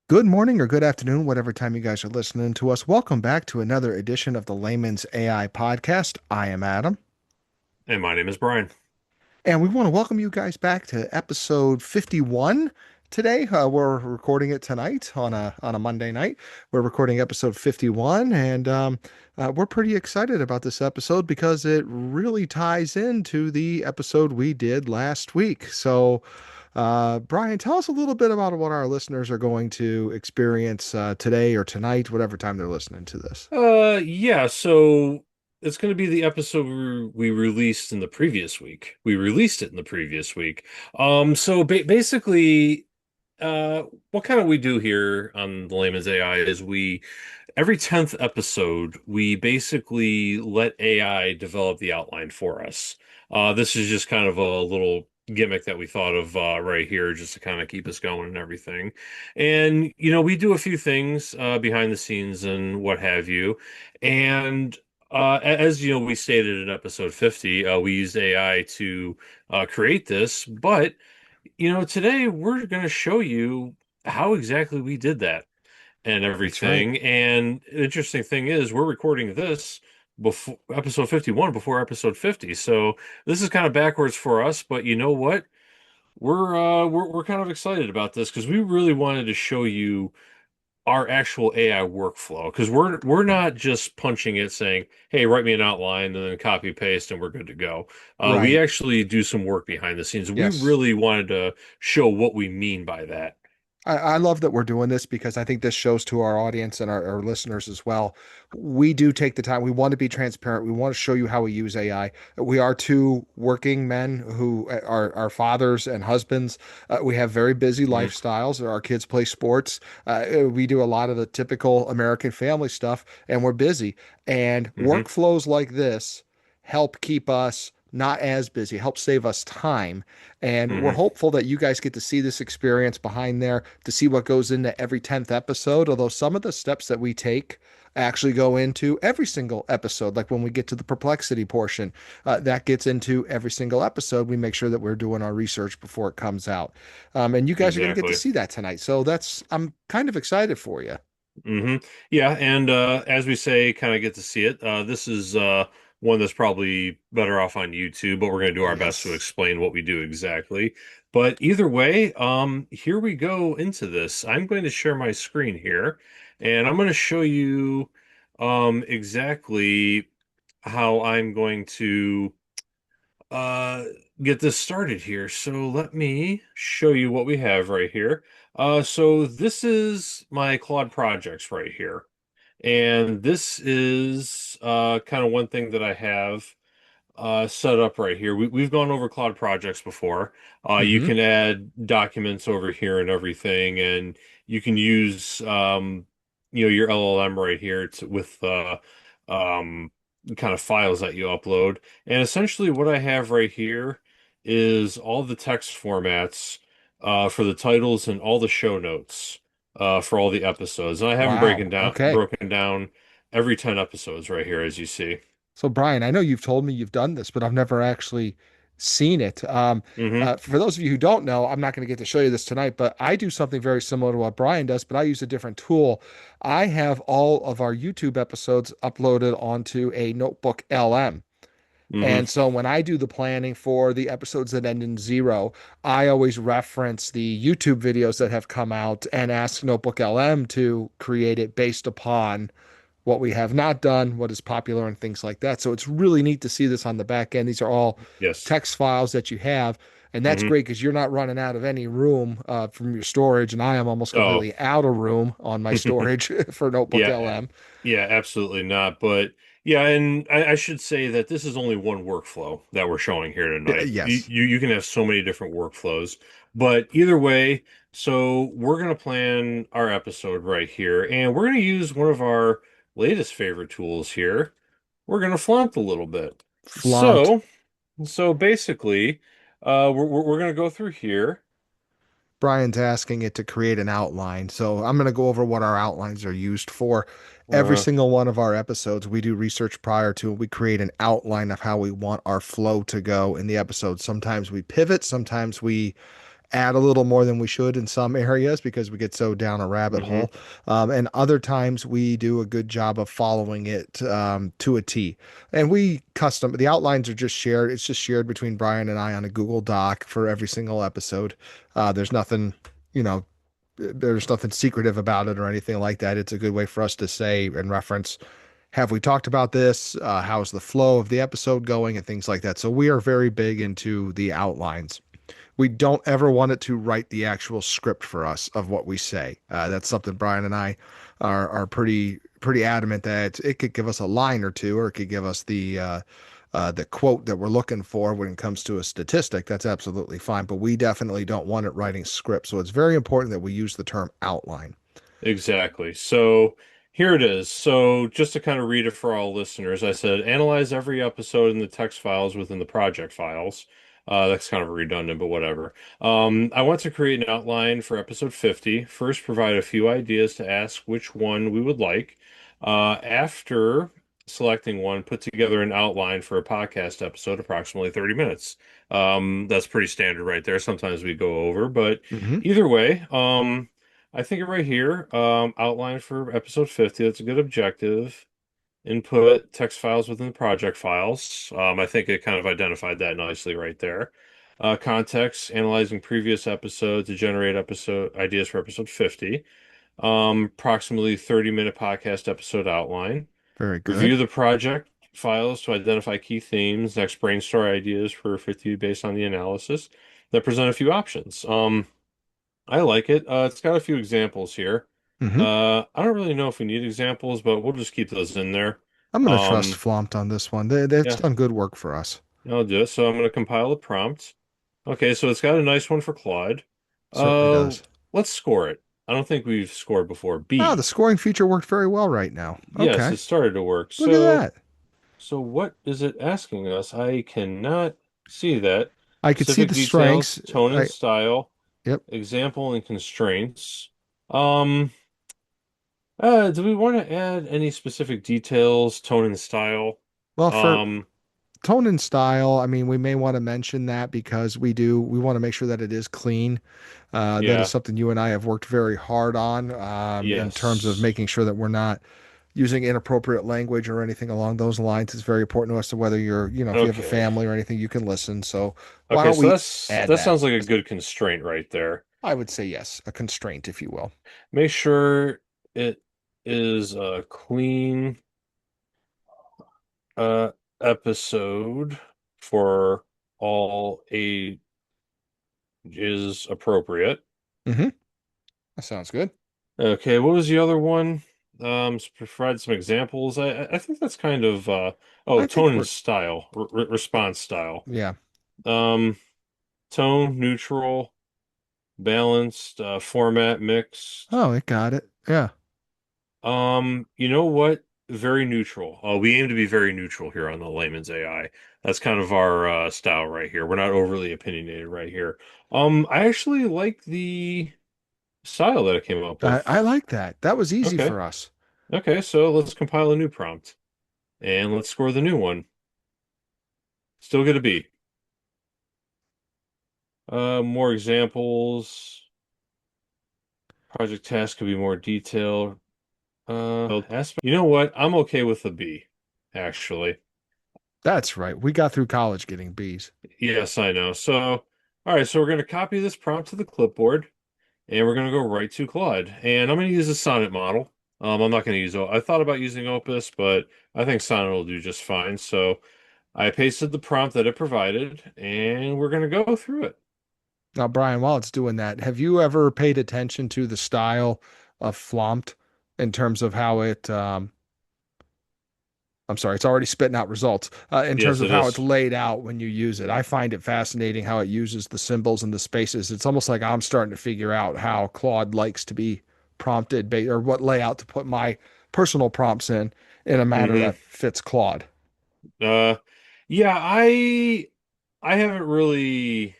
Good morning or good afternoon, whatever time you guys are listening to us. Welcome back to another edition of the Layman's AI podcast. I am Adam, And my name is Brian. and we want to welcome you guys back to episode 51 today. We're recording it tonight on a Monday night. We're recording episode 51, and we're pretty excited about this episode because it really ties into the episode we did last week. Brian, tell us a little bit about what our listeners are going to experience today or tonight, whatever time they're listening to this. Yeah, so it's going to be the episode we released in the previous week. We released it in the previous week. So ba basically, what kind of we do here on the Layman's AI is every 10th episode, we basically let AI develop the outline for us. This is just kind of a little gimmick that we thought of right here just to kind of keep us going and everything. And, we do a few things behind the scenes and what have you. And as you know, we stated in episode 50, we used AI to create this, but today we're going to show you how exactly we did that and That's right. everything. And the interesting thing is, we're recording this before episode 51, before episode 50. So this is kind of backwards for us, but you know what? We're kind of excited about this because we really wanted to show you our actual AI workflow because we're not just punching it saying, "Hey, write me an outline," and then copy paste and we're good to go. We Right. actually do some work behind the scenes. We Yes. really wanted to show what we mean by that. I love that we're doing this because I think this shows to our audience and our listeners as well. We do take the time. We want to be transparent. We want to show you how we use AI. We are two working men who are fathers and husbands. We have very busy Mhm. lifestyles. Our kids play sports. We do a lot of the typical American family stuff, and we're busy. And Hmm. workflows like this help keep us not as busy, help save us time. And we're Hmm. hopeful that you guys get to see this experience behind there, to see what goes into every 10th episode. Although some of the steps that we take actually go into every single episode. Like when we get to the perplexity portion, that gets into every single episode. We make sure that we're doing our research before it comes out. And you guys are going to get to Exactly. see that tonight. So I'm kind of excited for you. Hmm. Yeah, and as we say, kind of get to see it. This is one that's probably better off on YouTube, but we're going to do our best to Yes. explain what we do exactly. But either way, here we go into this. I'm going to share my screen here, and I'm going to show you exactly how I'm going to uh get this started here. So let me show you what we have right here. So this is my Claude projects right here. And this is kind of one thing that I have set up right here. We've gone over Claude projects before. You Hmm. can add documents over here and everything, and you can use your LLM right here with um, kind of files that you upload. And essentially, what I have right here is all the text formats for the titles and all the show notes for all the episodes. And I have them Wow. Okay. broken down every 10 episodes right here, as you see. So, Brian, I know you've told me you've done this, but I've never actually seen it. Hmm. For those of you who don't know, I'm not going to get to show you this tonight, but I do something very similar to what Brian does, but I use a different tool. I have all of our YouTube episodes uploaded onto a Notebook LM. Hmm. And so when I do the planning for the episodes that end in zero, I always reference the YouTube videos that have come out and ask Notebook LM to create it based upon what we have not done, what is popular, and things like that. So it's really neat to see this on the back end. These are all Yes. text files that you have. And that's Hmm. great because you're not running out of any room from your storage. And I am almost Oh. completely out of room on my storage for Notebook Yeah. LM. Yeah, absolutely not. But yeah, and I should say that this is only one workflow that we're showing here tonight. Yes. You can have so many different workflows, but either way, so we're gonna plan our episode right here, and we're gonna use one of our latest favorite tools here. We're gonna flaunt a little bit. Flaunt. So basically, we're gonna go through here. Brian's asking it to create an outline. So I'm going to go over what our outlines are used for. Every Uh, single one of our episodes, we do research prior to, we create an outline of how we want our flow to go in the episode. Sometimes we pivot, sometimes we add a little more than we should in some areas because we get so down a rabbit Hmm. hole. And other times we do a good job of following it to a T. And the outlines are just shared. It's just shared between Brian and I on a Google Doc for every single episode. There's nothing, you know, there's nothing secretive about it or anything like that. It's a good way for us to say and reference, have we talked about this? How's the flow of the episode going and things like that. So we are very big into the outlines. We don't ever want it to write the actual script for us of what we say. That's something Brian and I are pretty adamant that it could give us a line or two, or it could give us the quote that we're looking for when it comes to a statistic. That's absolutely fine, but we definitely don't want it writing script. So it's very important that we use the term outline. Exactly. So here it is. So just to kind of read it for all listeners, I said analyze every episode in the text files within the project files. That's kind of redundant, but whatever. I want to create an outline for episode 50. First, provide a few ideas to ask which one we would like. After selecting one, put together an outline for a podcast episode, approximately 30 minutes. That's pretty standard right there. Sometimes we go over, but Hmm. either way, I think it right here, outline for episode 50. That's a good objective. Input text files within the project files. I think it kind of identified that nicely right there. Context, analyzing previous episodes to generate episode ideas for episode 50. Approximately 30-minute podcast episode outline. Very Review good. the project files to identify key themes. Next, brainstorm ideas for 50 based on the analysis. Then present a few options. I like it. It's got a few examples here. Hmm. I don't really know if we need examples, but we'll just keep those in there. I'm going to trust Um, Flompt on this one. That's yeah, done good work for us. I'll do it. So I'm going to compile a prompt. Okay, so it's got a nice one for Claude. Certainly Uh, does. let's score it. I don't think we've scored before. Ah, the B. scoring feature worked very well right now. Yes, Okay. it started to work. Look at So, that. so what is it asking us? I cannot see that. I could see Specific the details, strengths. tone and I style, Yep. example and constraints. Um, do we want to add any specific details, tone and style? Well, for Um, tone and style, I mean, we may want to mention that because we want to make sure that it is clean. That is yeah, something you and I have worked very hard on in terms of yes. making sure that we're not using inappropriate language or anything along those lines. It's very important to us to whether if you have a Okay. family or anything, you can listen. So why Okay, don't so we that's add that that? sounds like a good constraint right there. I would say yes, a constraint, if you will. Make sure it is a clean uh episode for all ages appropriate. Hmm. That sounds good. Okay, what was the other one? Provide some examples. I think that's kind of I tone think and we're style, response style. Yeah. Um, tone, neutral, balanced, format, mixed. Oh, it got it. Yeah. You know what? Very neutral. We aim to be very neutral here on the Layman's AI. That's kind of our style right here. We're not overly opinionated right here. I actually like the style that I came up I with. like that. That was easy Okay. for us. Okay, so let's compile a new prompt and let's score the new one. Still gonna be. More examples. Project task could be more detailed. Aspect. You know what? I'm okay with the B, actually. That's right. We got through college getting B's. Yes, I know. So, all right, so we're going to copy this prompt to the clipboard and we're going to go right to Claude. And I'm going to use a Sonnet model. I'm not going to use, I thought about using Opus, but I think Sonnet will do just fine. So I pasted the prompt that it provided and we're going to go through it. Now, Brian, while it's doing that, have you ever paid attention to the style of Flompt in terms of how I'm sorry, it's already spitting out results in terms Yes, of it how it's is. laid out when you use it. I find it fascinating how it uses the symbols and the spaces. It's almost like I'm starting to figure out how Claude likes to be prompted or what layout to put my personal prompts in a manner Hmm. that fits Claude. Uh, yeah, I haven't really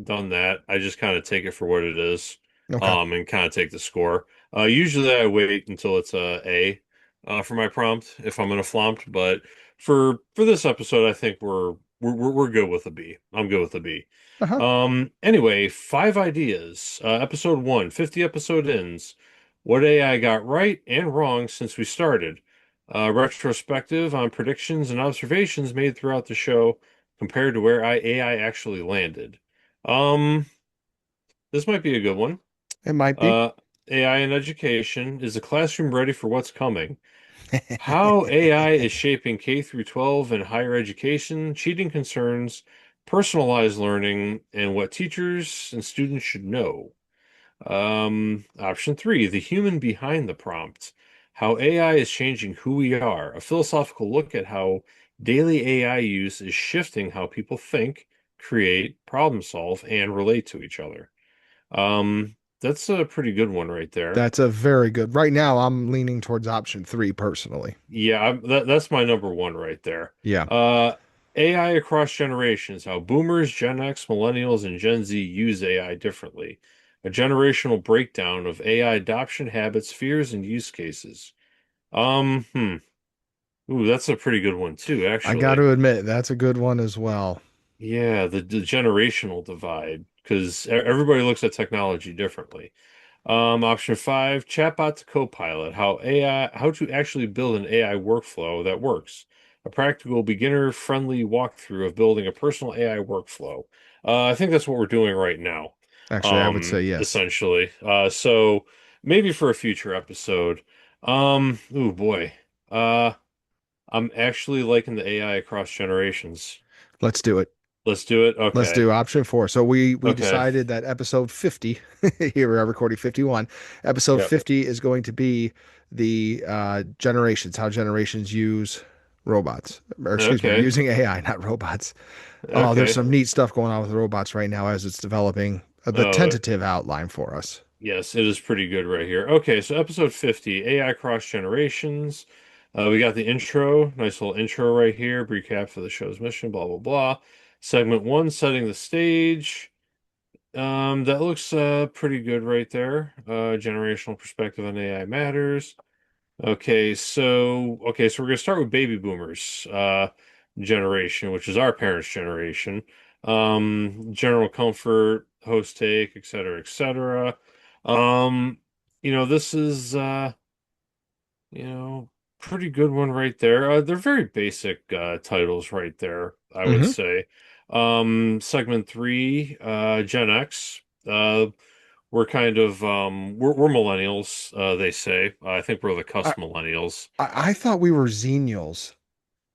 done that. I just kind of take it for what it is, Okay. and kind of take the score. Usually I wait until it's for my prompt if I'm in a flompt, but for this episode, I think we're we're good with a B. I'm good with a B. Uh-huh. Anyway, five ideas. Episode one, 50 episode ends. What AI got right and wrong since we started. Retrospective on predictions and observations made throughout the show compared to where AI actually landed. Um, this might be a good one. It might be. Uh, AI in education. Is the classroom ready for what's coming? How AI is shaping K through 12 and higher education, cheating concerns, personalized learning, and what teachers and students should know. Option three, the human behind the prompt. How AI is changing who we are. A philosophical look at how daily AI use is shifting how people think, create, problem solve, and relate to each other. That's a pretty good one right there. That's a very good. Right now, I'm leaning towards option three personally. Yeah, that's my number one right there. Yeah. Uh, AI across generations, how boomers, Gen X, millennials, and Gen Z use AI differently. A generational breakdown of AI adoption habits, fears, and use cases. Um, hmm. Ooh, that's a pretty good one too, I got actually. to admit, that's a good one as well. Yeah, the generational divide, because everybody looks at technology differently. Option five, chatbot to Copilot, how to actually build an AI workflow that works. A practical beginner-friendly walkthrough of building a personal AI workflow. I think that's what we're doing right now, Actually, I would say yes. essentially. So maybe for a future episode. Oh boy. Uh, I'm actually liking the AI across generations. Let's do it. Let's do it. Let's Okay. do option four. So we Okay. decided that episode 50, here we are recording 51. Episode Yep. 50 is going to be the generations, how generations use robots, or excuse me, Okay. using AI, not robots. Oh, there's Okay. some neat stuff going on with robots right now as it's developing the Oh, tentative outline for us. yes, it is pretty good right here. Okay, so episode 50, AI cross generations. We got the intro, nice little intro right here, recap for the show's mission, blah blah blah. Segment one, setting the stage. That looks pretty good right there. Generational perspective on AI matters. Okay, so we're gonna start with baby boomers generation, which is our parents' generation. General comfort, host take, et cetera, et cetera. Um, this is you know, pretty good one right there. They're very basic titles right there, I would Hmm. say. Segment three, Gen X. We're millennials, they say. I think we're the I, cusp millennials. I thought we were Xenials.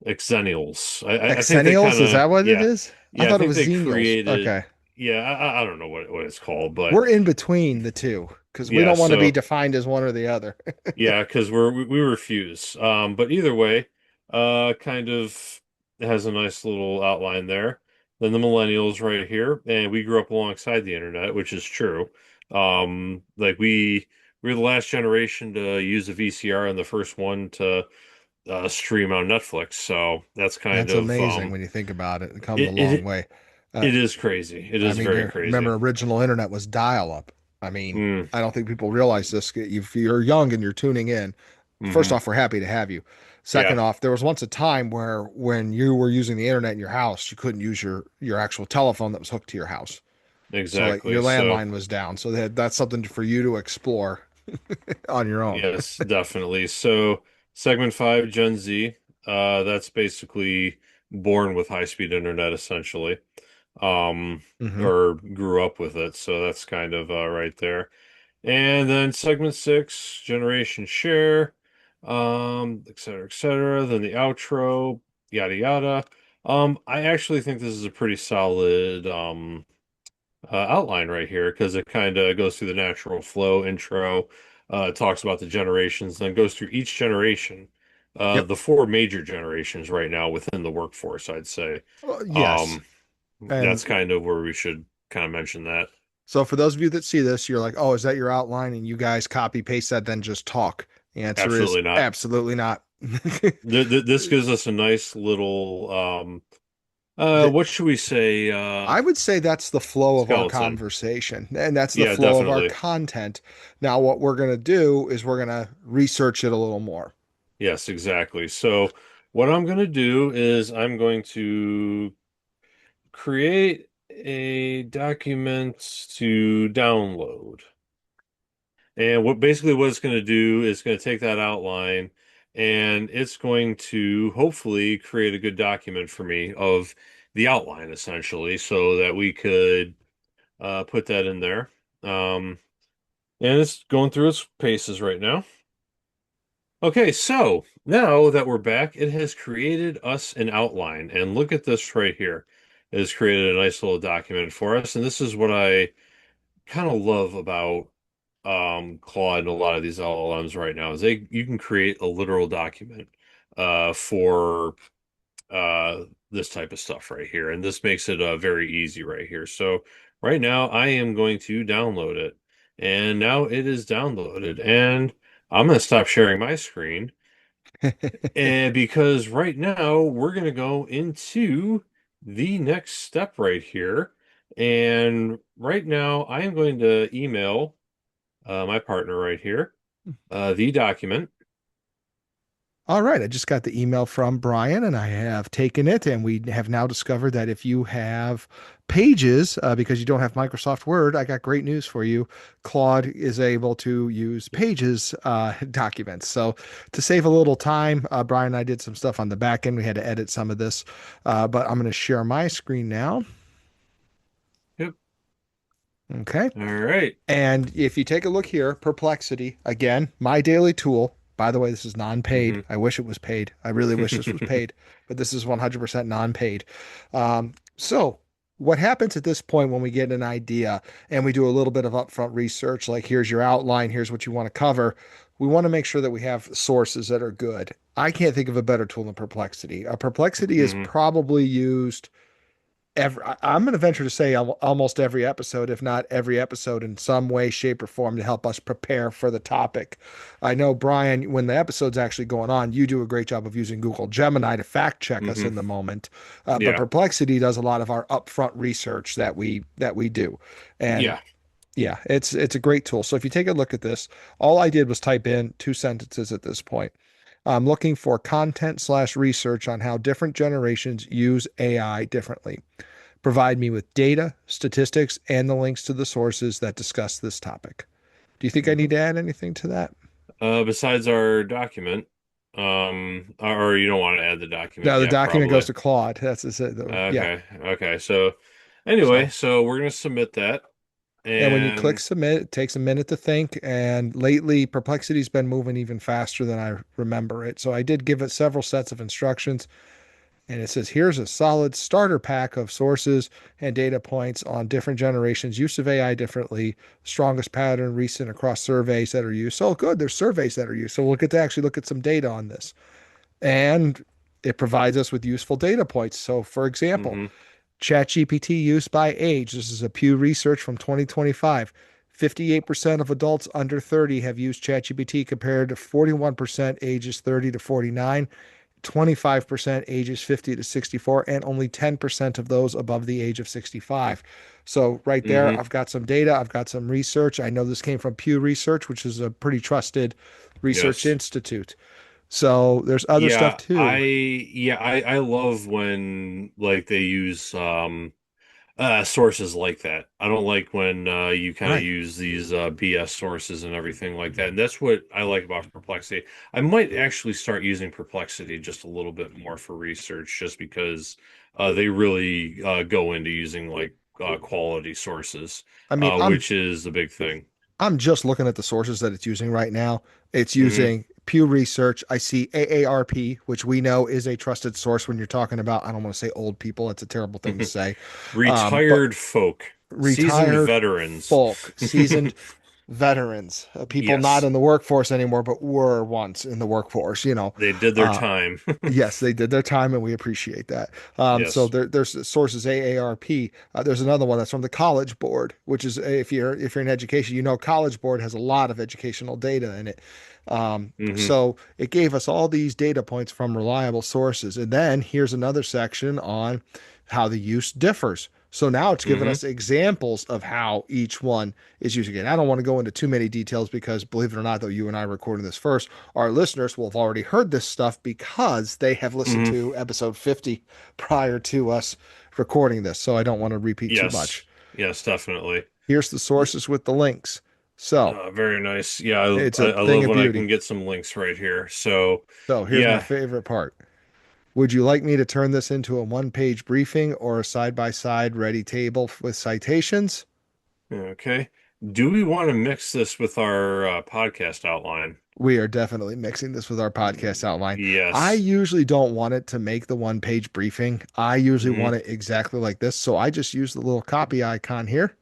Xennials. I think they kind Exennials? Is of that what it yeah. is? I Yeah, I thought it think was they Xenials. created Okay. yeah, I don't know what it's called, but We're in between the two because we yeah, don't want to be so defined as one or the other. yeah, because we refuse. But either way, kind of has a nice little outline there. Then the millennials right here, and we grew up alongside the internet, which is true. Like we're the last generation to use a VCR and the first one to stream on Netflix. So that's kind That's of amazing when you think about it. It comes a it long it way. Uh, it is crazy. It I is mean, very remember, crazy. original internet was dial-up. I mean, Mm, I don't think people realize this. If you're young and you're tuning in, first hmm. off, we're happy to have you. Yeah, Second off, there was once a time where when you were using the internet in your house, you couldn't use your actual telephone that was hooked to your house. So like exactly. your So. landline was down. So that's something for you to explore on your own. Yes, definitely. So, segment five, Gen Z, that's basically born with high-speed internet essentially, Hmm. or grew up with it. So that's kind of right there. And then segment six, Generation Share, et cetera, et cetera. Then the outro, yada yada. I actually think this is a pretty solid outline right here because it kind of goes through the natural flow intro, talks about the generations, then goes through each generation, Yep. the four major generations right now within the workforce, I'd say. Yes. Um, And that's kind of where we should kind of mention that. so for those of you that see this, you're like, oh, is that your outline? And you guys copy paste that, then just talk. The answer is Absolutely not. absolutely not. This gives us a nice little, The- what should we say, I would say that's the flow of our skeleton. conversation, and that's the Yeah, flow of our definitely. content. Now, what we're going to do is we're going to research it a little more. Yes, exactly. So what I'm going to do is I'm going to create a document to download. And what it's going to do is going to take that outline and it's going to hopefully create a good document for me of the outline essentially so that we could put that in there. Um, and it's going through its paces right now. Okay, so now that we're back, it has created us an outline. And look at this right here. It has created a nice little document for us. And this is what I kind of love about Claude and a lot of these LLMs right now is you can create a literal document for this type of stuff right here, and this makes it very easy right here. So right now I am going to download it, and now it is downloaded, and I'm going to stop sharing my screen, and because right now we're going to go into the next step right here, and right now I am going to email my partner right here, the document. All right, I just got the email from Brian and I have taken it, and we have now discovered that if you have Pages, because you don't have Microsoft Word, I got great news for you. Claude is able to use Pages documents. So to save a little time, Brian and I did some stuff on the back end. We had to edit some of this, but I'm going to share my screen now. Yep. Okay. All right. And if you take a look here, Perplexity, again, my daily tool. By the way, this is non-paid. Hmm. I wish it was paid. I really wish this was paid, but this is 100% non-paid. So what happens at this point when we get an idea and we do a little bit of upfront research, like here's your outline, here's what you want to cover. We want to make sure that we have sources that are good. I can't think of a better tool than Perplexity. Perplexity is Hmm. probably used I'm going to venture to say almost every episode, if not every episode, in some way, shape, or form to help us prepare for the topic. I know, Brian, when the episode's actually going on, you do a great job of using Google Gemini to fact check us Hmm. in the moment. But Yeah. Perplexity does a lot of our upfront research that we do. And Yeah. yeah, it's a great tool. So if you take a look at this, all I did was type in two sentences at this point. I'm looking for content/research on how different generations use AI differently. Provide me with data, statistics, and the links to the sources that discuss this topic. Do you think I Hmm. need to add anything to that? Besides our document, or you don't want to add the document No, the yet, document goes probably. to Claude. Yeah. Okay. Okay. So anyway, So, so we're gonna submit that, and when you click and submit, it takes a minute to think. And lately, Perplexity's been moving even faster than I remember it. So I did give it several sets of instructions. And it says, here's a solid starter pack of sources and data points on different generations, use of AI differently, strongest pattern recent across surveys that are used. So good, there's surveys that are used. So we'll get to actually look at some data on this. And it provides us with useful data points. So, for example, hmm ChatGPT use by age. This is a Pew Research from 2025. 58% of adults under 30 have used ChatGPT compared to 41% ages 30 to 49. 25% ages 50 to 64, and only 10% of those above the age of 65. So, right there, hmm I've got some data, I've got some research. I know this came from Pew Research, which is a pretty trusted research Yes. institute. So, there's other stuff Yeah, too. I love when like they use sources like that. I don't like when you kind of Right. use these BS sources and everything like that. And that's what I like about Perplexity. I might actually start using Perplexity just a little bit more for research, just because they really go into using like quality sources, I mean, which is the big thing. I'm just looking at the sources that it's using right now. It's Hmm. using Pew Research. I see AARP, which we know is a trusted source when you're talking about, I don't want to say old people. It's a terrible thing to say. But Retired folk, seasoned retired veterans. folk, seasoned veterans, people not Yes, in the workforce anymore, but were once in the workforce. they did their Uh, time. yes, they did their time, and we appreciate that. So Yes. there's sources AARP. There's another one that's from the College Board, which is if you're in education, College Board has a lot of educational data in it. Hmm. So it gave us all these data points from reliable sources, and then here's another section on how the use differs. So now it's given Hmm. us examples of how each one is using it. I don't want to go into too many details because, believe it or not, though you and I are recording this first, our listeners will have already heard this stuff because they have listened Hmm. to episode 50 prior to us recording this, so I don't want to repeat too much. Yes. Yes, definitely. Here's the sources with the links. So Very nice. Yeah, it's I a I thing love of when I can beauty. get some links right here. So, So here's my yeah. favorite part. Would you like me to turn this into a one-page briefing or a side-by-side ready table with citations? Okay. Do we want to mix this with our podcast outline? We are definitely mixing this with our podcast outline. I Yes. usually don't want it to make the one-page briefing. I usually Hmm. want it exactly like this. So I just use the little copy icon here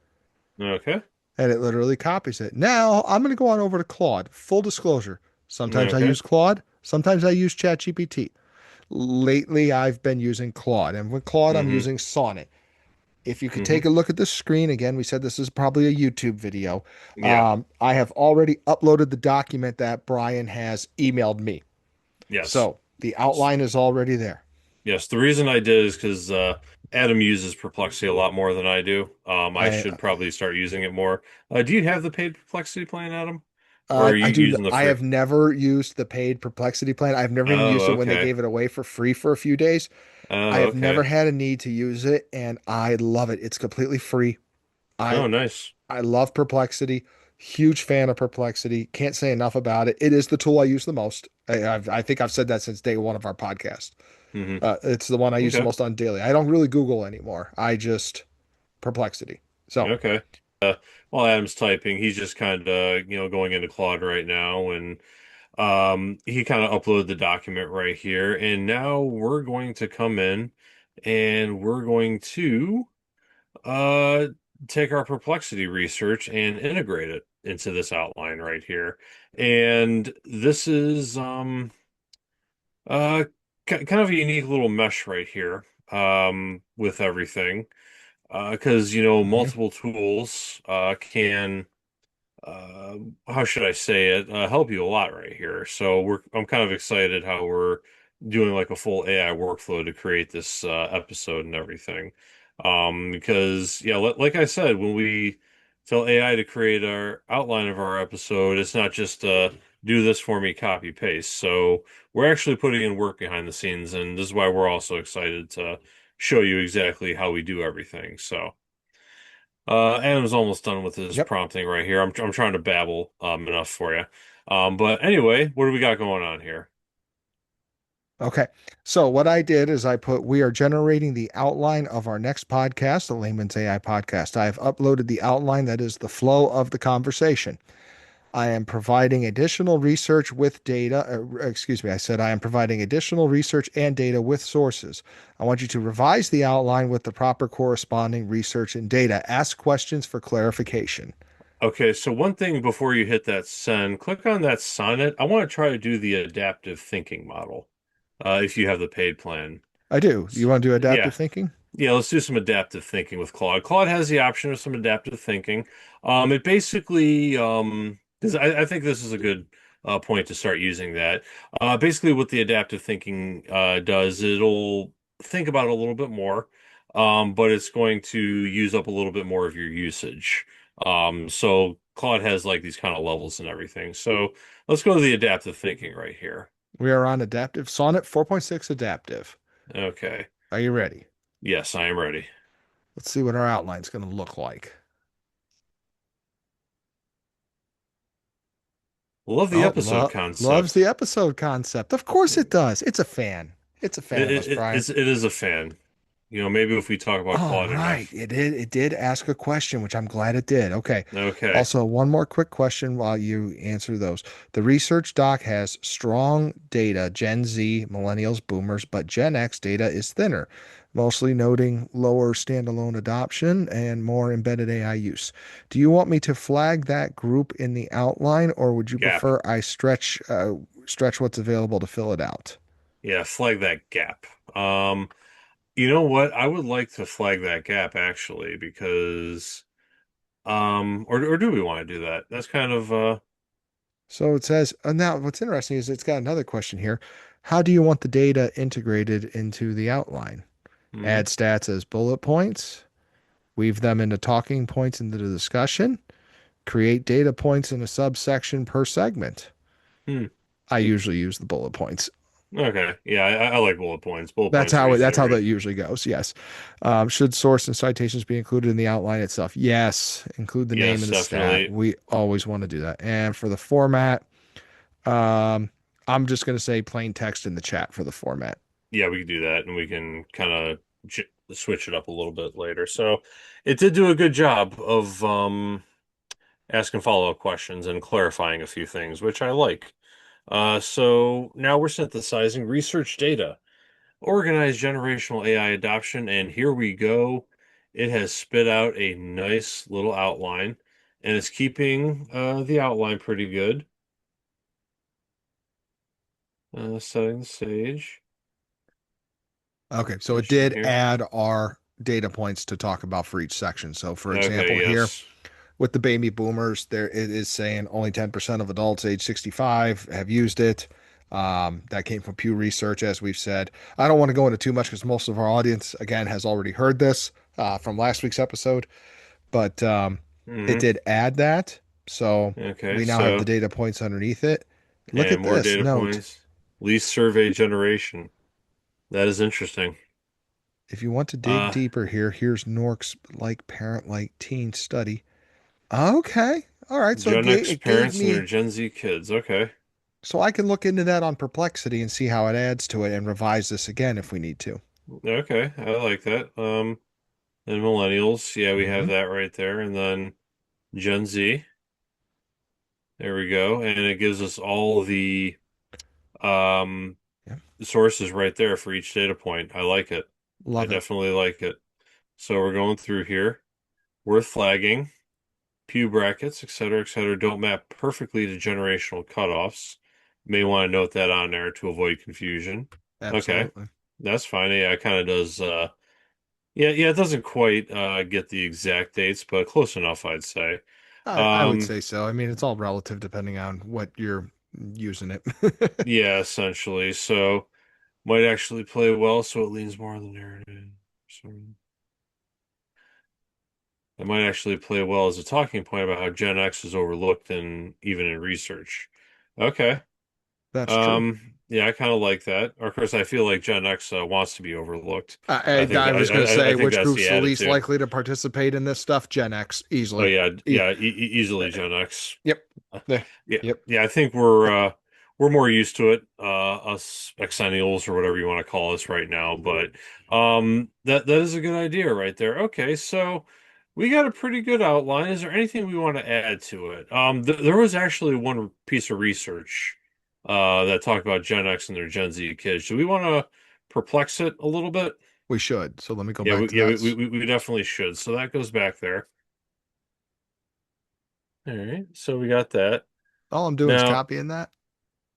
Okay. and it literally copies it. Now I'm going to go on over to Claude. Full disclosure. Sometimes I Okay. use Claude. Sometimes I use ChatGPT. Lately, I've been using Claude. And with Claude, I'm Hmm. using Sonnet. If you could Hmm. take a look at the screen again, we said this is probably a YouTube video. Yeah. I have already uploaded the document that Brian has emailed me. Yes. So the outline is already there. Yes. The reason I did is because Adam uses Perplexity a lot more than I do. I I should probably start using it more. Do you have the paid Perplexity plan, Adam? Or are I you do. using the I free? have never used the paid Perplexity plan. I've never even used Oh, it when they okay. gave it away for free for a few days. I Oh, have never okay. had a need to use it, and I love it. It's completely free. I Oh, nice. I love Perplexity. Huge fan of Perplexity. Can't say enough about it. It is the tool I use the most. I think I've said that since day one of our podcast. Hmm. It's the one I use the Okay. most on daily. I don't really Google anymore. I just Perplexity. So, Okay. While Adam's typing, he's just kind of, going into Claude right now, and he kind of uploaded the document right here. And now we're going to come in and we're going to uh take our Perplexity research and integrate it into this outline right here. And this is uh kind of a unique little mesh right here with everything. Because mhm. multiple tools can uh, how should I say it, help you a lot right here. So I'm kind of excited how we're doing like a full AI workflow to create this episode and everything. Because yeah, like I said, when we tell AI to create our outline of our episode, it's not just do this for me, copy paste. So we're actually putting in work behind the scenes, and this is why we're also excited to show you exactly how we do everything. So. Adam's almost done with his Yep. prompting right here. I'm trying to babble enough for you. But anyway, what do we got going on here? Okay. So what I did is we are generating the outline of our next podcast, the Layman's AI podcast. I have uploaded the outline that is the flow of the conversation. I am providing additional research with data. Excuse me, I said I am providing additional research and data with sources. I want you to revise the outline with the proper corresponding research and data. Ask questions for clarification. Okay, so one thing before you hit that send, click on that sonnet. I want to try to do the adaptive thinking model, if you have the paid plan. I do. You want to do adaptive Yeah, thinking? yeah, let's do some adaptive thinking with Claude. Claude has the option of some adaptive thinking. It basically, because I think this is a good point to start using that. Basically, what the adaptive thinking does, it'll think about it a little bit more, but it's going to use up a little bit more of your usage. So Claude has like these kind of levels and everything. So let's go to the adaptive thinking right here. We are on adaptive. Sonnet 4.6 adaptive. Okay. Are you ready? Yes, I am ready. Let's see what our outline's going to look like. Love the Oh, episode loves the concept. episode concept. Of course it does. It's a fan. It's a fan of us, Brian. It is a fan. Maybe if we talk about All Claude right. enough. It did ask a question, which I'm glad it did. Okay. Okay. Also, one more quick question while you answer those. The research doc has strong data, Gen Z, millennials, boomers, but Gen X data is thinner, mostly noting lower standalone adoption and more embedded AI use. Do you want me to flag that group in the outline, or would you Gap. prefer I stretch what's available to fill it out? Yeah, flag that gap. You know what? I would like to flag that gap actually because or do we want to do that? That's kind of So it says, now what's interesting is it's got another question here. How do you want the data integrated into the outline? mhm. Add stats as bullet points, weave them into talking points into the discussion, create data points in a subsection per segment. Hmm. I usually use the bullet points. Okay. Yeah, I like bullet points. Bullet That's points are how easy to that read. usually goes. Yes. Should source and citations be included in the outline itself? Yes. Include the name Yes, and the stat. definitely. We always want to do that. And for the format, um, I'm just going to say plain text in the chat for the format. Yeah, we can do that, and we can kind of switch it up a little bit later. So it did do a good job of asking follow-up questions and clarifying a few things, which I like. So now we're synthesizing research data, organized generational AI adoption, and here we go. It has spit out a nice little outline, and it's keeping the outline pretty good. Setting the stage. Okay. So it Finishing did here. add our data points to talk about for each section. So for Okay, example, here yes. with the baby boomers, there it is saying only 10% of adults age 65 have used it. That came from Pew Research, as we've said. I don't want to go into too much because most of our audience, again, has already heard this from last week's episode, but it Hmm. did add that. So Okay, we now have the so data points underneath it. Look and at more this data note. points. Least survey generation. That is interesting. If you want to dig Uh, deeper here, here's Nork's like parent like teen study. Okay. All right. So Gen X it gave parents and their me Gen Z kids. Okay. so I can look into that on Perplexity and see how it adds to it and revise this again if we need to. Okay, I like that. And millennials, yeah, we have Hmm. that right there. And then Gen Z. There we go. And it gives us all the um Yeah, sources right there for each data point. I like it. I love it. definitely like it. So we're going through here. Worth flagging. Pew brackets, et cetera, don't map perfectly to generational cutoffs. May want to note that on there to avoid confusion. Okay, Absolutely. that's fine. Yeah, it kind of does. Yeah, it doesn't quite get the exact dates, but close enough, I'd say. I would Um, say so. I mean, it's all relative depending on what you're using it. yeah, essentially. So might actually play well, so it leans more on the narrative. So it might actually play well as a talking point about how Gen X is overlooked and even in research. Okay. That's true. Yeah, I kind of like that. Of course, I feel like Gen X wants to be overlooked. I was going to I say think which that's the group's the least attitude. likely to participate in this stuff? Gen X, Oh easily. yeah, E- easily Gen X. yep. Yeah. Yeah, Yep. yeah. I think we're more used to it, us Xennials or whatever you want to call us right now. But that is a good idea right there. Okay, so we got a pretty good outline. Is there anything we want to add to it? There was actually one piece of research that talked about Gen X and their Gen Z kids. Do we want to perplex it a little bit? We should. So let me go Yeah, back we, to yeah, that. we definitely should. So that goes back there. All right, so we got that. All I'm doing is Now, copying that.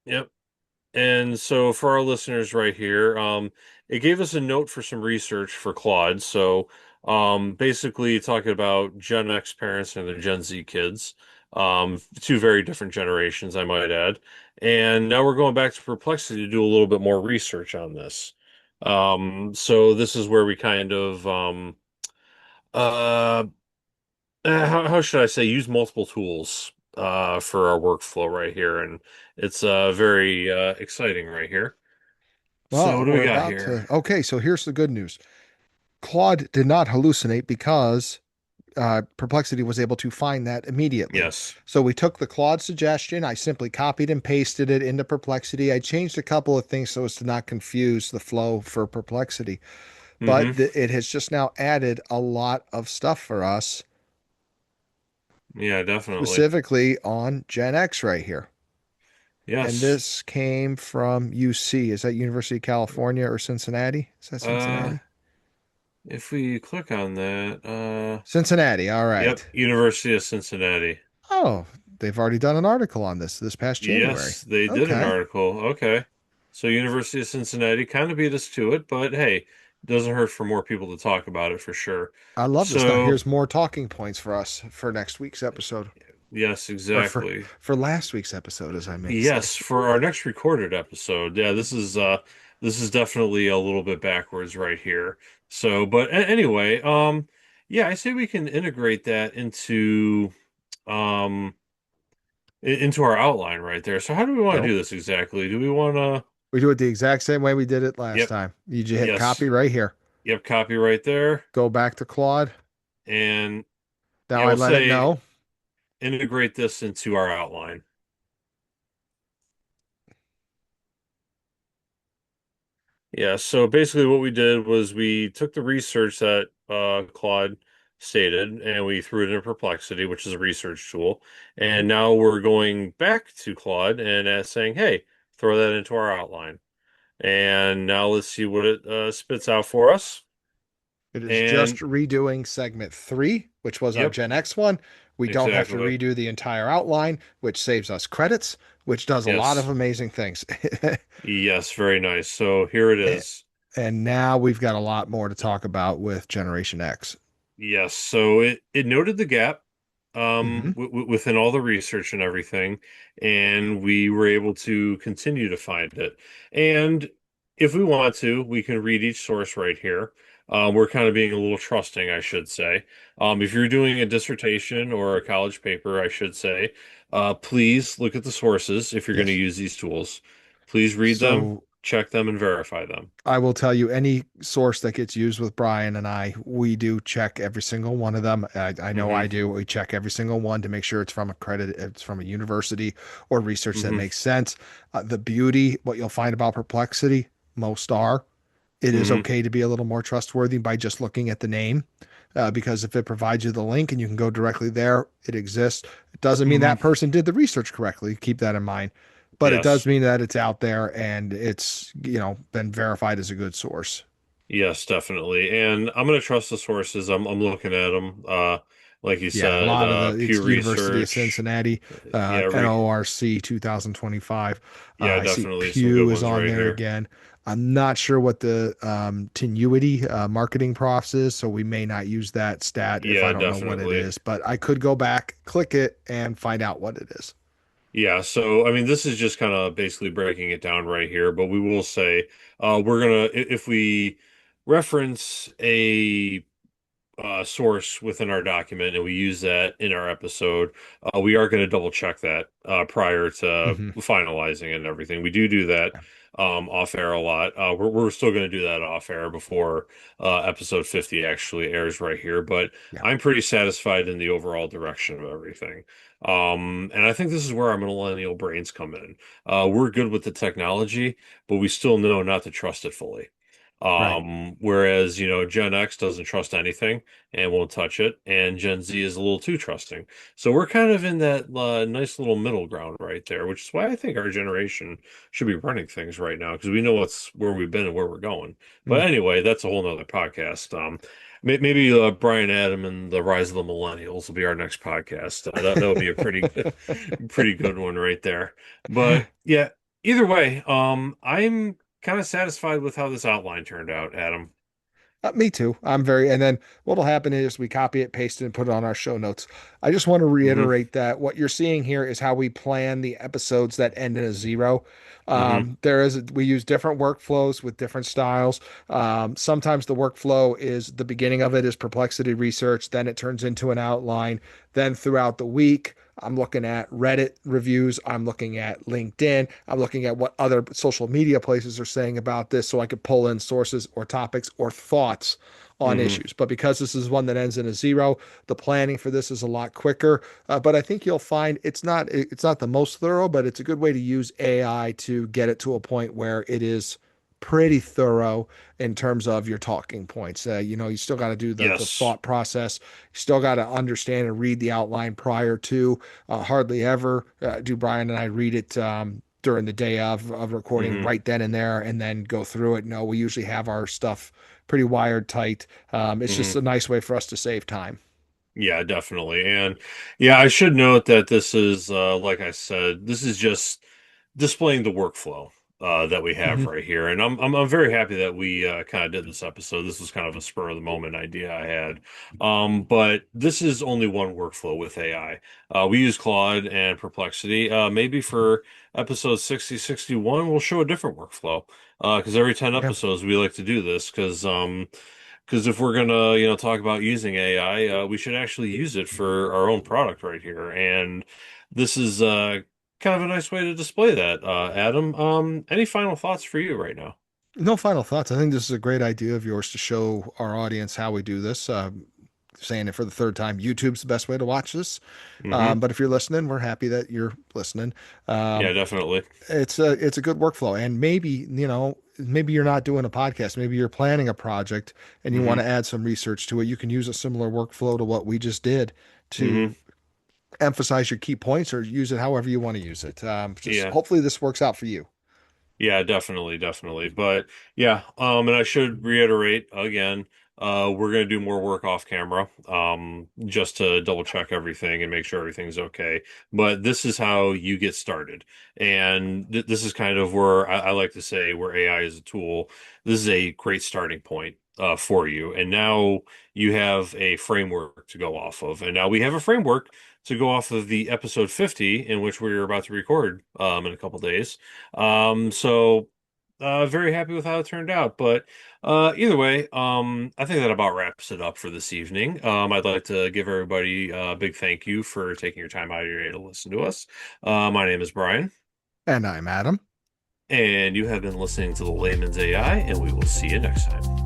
yep. And so for our listeners right here, it gave us a note for some research for Claude. So basically talking about Gen X parents and their Gen Z kids, two very different generations, I might add. And now we're going back to Perplexity to do a little bit more research on this. So this is where we kind of uh, how should I say, use multiple tools for our workflow right here, and it's very exciting right here. So Well, what do we we're got about here? to. Okay, so here's the good news. Claude did not hallucinate because Perplexity was able to find that immediately. Yes. So we took the Claude suggestion. I simply copied and pasted it into Perplexity. I changed a couple of things so as to not confuse the flow for Perplexity. But Hmm. it has just now added a lot of stuff for us, Yeah, definitely. specifically on Gen X right here. And Yes. this came from UC. Is that University of California or Cincinnati? Is that Uh, Cincinnati? if we click on that, Cincinnati. All yep, right. University of Cincinnati. Oh, they've already done an article on this past January. Yes, they did an Okay. article. Okay. So University of Cincinnati kind of beat us to it, but hey, doesn't hurt for more people to talk about it for sure. I love this. Now So, here's more talking points for us for next week's episode. yes, Or exactly. for last week's episode, as I may say. Yes, for our next recorded episode. Yeah, this is definitely a little bit backwards right here. So, but anyway, yeah, I say we can integrate that um into our outline right there. So how do we want to So do this exactly? Do we want to We do it the exact same way we did it last Yep. time. You just hit Yes. copy right here. Yep. Copy right there. Go back to Claude. And Now yeah, I we'll let it say know. integrate this into our outline. Yeah, so basically what we did was we took the research that Claude stated and we threw it in Perplexity, which is a research tool. Mhm. And now we're going back to Claude and saying, hey, throw that into our outline. And now let's see what it spits out for us. It is just And redoing segment three, which was our yep, Gen X one. We don't have to exactly. redo the entire outline, which saves us credits, which does a lot of Yes. amazing things. Yes, very nice. So here it is. And now we've got a lot more to talk about with Generation X. Yes, so it noted the gap Hmm. within all the research and everything, and we were able to continue to find it. And if we want to, we can read each source right here. We're kind of being a little trusting, I should say. If you're doing a dissertation or a college paper, I should say, please look at the sources if you're going to Yes. use these tools. Please read them, So check them, and verify them. I will tell you any source that gets used with Brian and I, we do check every single one of them. I know I Hmm. do. We check every single one to make sure it's from a credit, it's from a university or research that Hmm. makes sense. The beauty, what you'll find about Perplexity, most are, it is Hmm. okay to be a little more trustworthy by just looking at the name. Because if it provides you the link and you can go directly there, it exists. It doesn't mean Hmm. that person did the research correctly. Keep that in mind. But it does Yes. mean that it's out there and it's, been verified as a good source. Yes, definitely. And I'm going to trust the sources. I'm looking at them. Like you Yeah, a said, lot of Pew it's University of Research. Cincinnati, Yeah, NORC 2025. yeah, I see definitely some good Pew is ones on right there here. again. I'm not sure what the Tenuity marketing profs is, so we may not use that stat if I Yeah, don't know what it definitely. is, but I could go back, click it, and find out what it is. Yeah, so I mean, this is just kind of basically breaking it down right here, but we will say if we reference a source within our document and we use that in our episode, we are going to double check that prior to Hmm. finalizing it and everything. We do that off air a lot. We're still going to do that off air before episode 50 actually airs right here, but Yeah, I'm pretty satisfied in the overall direction of everything. And I think this is where our millennial brains come in. We're good with the technology, but we still know not to trust it fully. right. Whereas, Gen X doesn't trust anything and won't touch it, and Gen Z is a little too trusting. So we're kind of in that nice little middle ground right there, which is why I think our generation should be running things right now because we know where we've been and where we're going. But Mm. anyway, that's a whole nother podcast. Maybe Brian Adam and the Rise of the Millennials will be our next podcast. That would be a pretty good one right there. But yeah, either way, I'm kind of satisfied with how this outline turned out, Adam. Me too. And then what'll happen is we copy it, paste it, and put it on our show notes. I just want to Hmm. reiterate that what you're seeing here is how we plan the episodes that end in a zero. Hmm. We use different workflows with different styles. Sometimes the workflow is the beginning of it is perplexity research, then it turns into an outline. Then throughout the week, I'm looking at Reddit reviews. I'm looking at LinkedIn. I'm looking at what other social media places are saying about this so I could pull in sources or topics or thoughts on Hmm. issues. But because this is one that ends in a zero, the planning for this is a lot quicker. But I think you'll find it's not the most thorough, but it's a good way to use AI to get it to a point where it is pretty thorough in terms of your talking points. You still got to do the Yes. thought process. You still got to understand and read the outline prior to. Hardly ever do Brian and I read it during the day of recording Hmm. right then and there and then go through it. No, we usually have our stuff pretty wired tight. It's just Hmm. a nice way for us to save time. Yeah, definitely. And yeah, I should note that this is, like I said, this is just displaying the workflow that we have Hmm. right here. And I'm very happy that we kind of did this episode. This was kind of a spur of the moment idea I had. But this is only one workflow with AI. We use Claude and Perplexity. Maybe for episode 60, 61, we'll show a different workflow. Because every 10 Yeah. episodes we like to do this because if we're gonna, talk about using AI, we should actually use it for our own product right here. And this is kind of a nice way to display that. Adam, any final thoughts for you right now? No final thoughts. I think this is a great idea of yours to show our audience how we do this. Saying it for the third time, YouTube's the best way to watch this. Hmm. But if you're listening, we're happy that you're listening. Yeah, Um, definitely. it's a good workflow, and maybe you're not doing a podcast. Maybe you're planning a project and you want Hmm. to add some research to it. You can use a similar workflow to what we just did to Hmm. emphasize your key points or use it however you want to use it. Just Yeah. hopefully this works out for you. Yeah, definitely, definitely. But yeah, and I should reiterate again, we're gonna do more work off camera, just to double check everything and make sure everything's okay. But this is how you get started. And th this is kind of where I like to say where AI is a tool. This is a great starting point. For you. And now you have a framework to go off of. And now we have a framework to go off of the episode 50, in which we're about to record in a couple days. So very happy with how it turned out. But either way, I think that about wraps it up for this evening. I'd like to give everybody a big thank you for taking your time out of your day to listen to us. My name is Brian, And I'm Adam. and you have been listening to the Layman's AI, and we will see you next time.